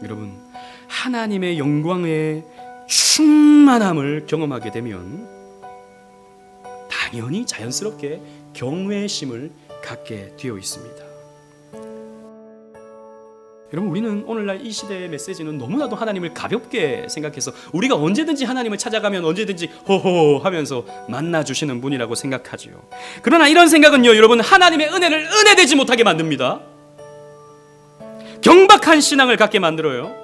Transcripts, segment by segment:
여러분, 하나님의 영광의 충만함을 경험하게 되면 당연히 자연스럽게 경외심을 갖게 되어 있습니다. 여러분, 우리는 오늘날 이 시대의 메시지는 너무나도 하나님을 가볍게 생각해서 우리가 언제든지 하나님을 찾아가면 언제든지 호호 하면서 만나주시는 분이라고 생각하지요. 그러나 이런 생각은요, 여러분, 하나님의 은혜를 은혜되지 못하게 만듭니다. 경박한 신앙을 갖게 만들어요.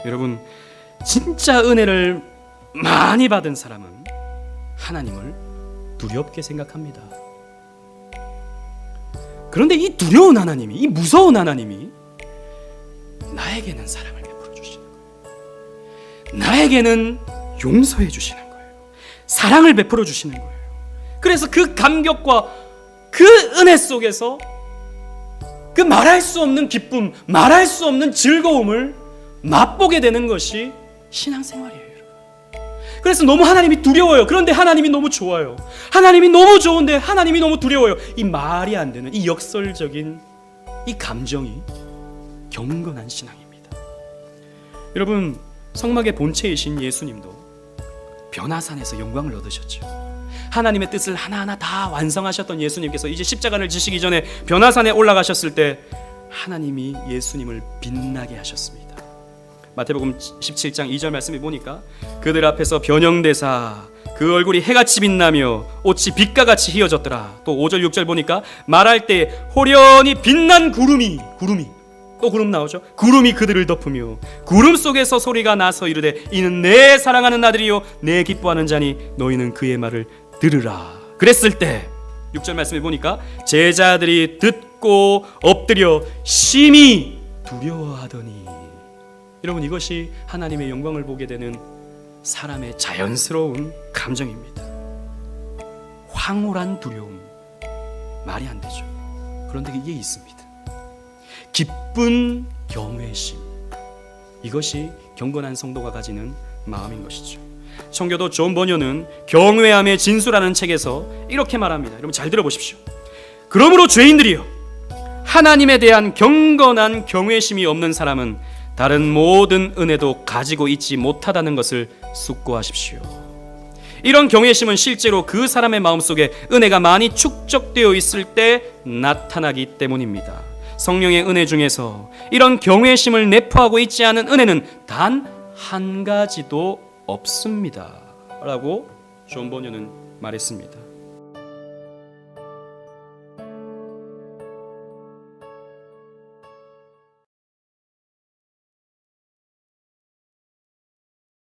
여러분, 진짜 은혜를 많이 받은 사람은 하나님을 두렵게 생각합니다. 그런데 이 두려운 하나님이, 이 무서운 하나님이 나에게는 사랑을 베풀어 주시는 거예요. 나에게는 용서해 주시는 거예요. 사랑을 베풀어 주시는 거예요. 그래서 그 감격과 그 은혜 속에서 그 말할 수 없는 기쁨, 말할 수 없는 즐거움을 맛보게 되는 것이 신앙생활이에요. 그래서 너무 하나님이 두려워요. 그런데 하나님이 너무 좋아요. 하나님이 너무 좋은데 하나님이 너무 두려워요. 이 말이 안 되는 이 역설적인 이 감정이 경건한 신앙입니다. 여러분, 성막의 본체이신 예수님도 변화산에서 영광을 얻으셨죠. 하나님의 뜻을 하나하나 다 완성하셨던 예수님께서 이제 십자가를 지시기 전에 변화산에 올라가셨을 때 하나님이 예수님을 빛나게 하셨습니다. 마태복음 17장 2절 말씀에 보니까 그들 앞에서 변형되사 그 얼굴이 해같이 빛나며 옷이 빛과 같이 휘어졌더라. 또 5절 6절 보니까 말할 때 호련히 빛난 구름이 또 구름 나오죠. 구름이 그들을 덮으며 구름 속에서 소리가 나서 이르되 이는 내 사랑하는 아들이요 내 기뻐하는 자니 너희는 그의 말을 들으라. 그랬을 때 6절 말씀에 보니까 제자들이 듣고 엎드려 심히 두려워하더니. 여러분, 이것이 하나님의 영광을 보게 되는 사람의 자연스러운 감정입니다. 황홀한 두려움, 말이 안 되죠. 그런데 이게 있습니다. 기쁜 경외심, 이것이 경건한 성도가 가지는 마음인 것이죠. 청교도 존 버녀는 경외함의 진수라는 책에서 이렇게 말합니다. 여러분 잘 들어보십시오. 그러므로 죄인들이여, 하나님에 대한 경건한 경외심이 없는 사람은 다른 모든 은혜도 가지고 있지 못하다는 것을 숙고하십시오. 이런 경외심은 실제로 그 사람의 마음속에 은혜가 많이 축적되어 있을 때 나타나기 때문입니다. 성령의 은혜 중에서 이런 경외심을 내포하고 있지 않은 은혜는 단 한 가지도 없습니다 라고 존 버녀는 말했습니다.